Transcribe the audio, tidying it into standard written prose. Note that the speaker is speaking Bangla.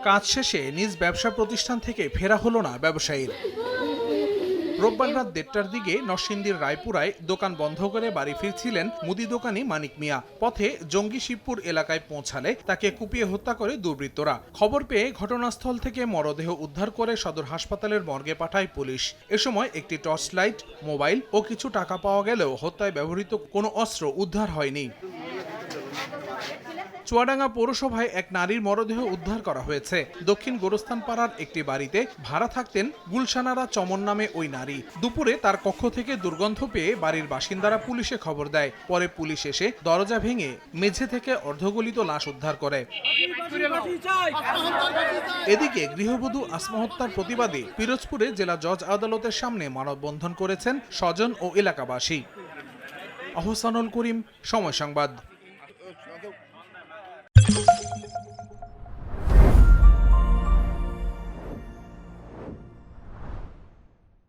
কাজ শেষে নিজ ব্যবসা প্রতিষ্ঠান থেকে ফেরা হলো না ব্যবসায়ীর। রোববার রাত 1:30টার দিকে নরসিংদীর রায়পুরায় দোকান বন্ধ করে বাড়ি ফিরছিলেন মুদি দোকানি মানিক মিয়া। পথে জঙ্গি শিবপুর এলাকায় পৌঁছালে তাকে কুপিয়ে হত্যা করে দুর্বৃত্তরা। খবর পেয়ে ঘটনাস্থল থেকে মরদেহ উদ্ধার করে সদর হাসপাতালের মর্গে পাঠায় পুলিশ। এ সময় একটি টর্চ লাইট, মোবাইল ও কিছু টাকা পাওয়া গেলেও হত্যায় ব্যবহৃত কোনো অস্ত্র উদ্ধার হয়নি। চুয়াডাঙ্গা পৌরসভায় এক নারীর মরদেহ উদ্ধার করা হয়েছে। দক্ষিণ গোরস্থান পাড়ার একটি বাড়িতে ভাড়া থাকতেন গুলশানারা চমন নামে ওই নারী। দুপুরে তার কক্ষ থেকে দুর্গন্ধ পেয়ে বাড়ির বাসিন্দারা পুলিশে খবর দেয়। পরে পুলিশ এসে দরজা ভেঙে মেঝে থেকে অর্ধগলিত লাশ উদ্ধার করে। এদিকে গৃহবধূ আসমা হত্যার প্রতিবাদে পিরোজপুরে জেলা জজ আদালতের সামনে মানববন্ধন করেছেন স্বজন ও এলাকাবাসী। আহসানুল করিম, সময় সংবাদ।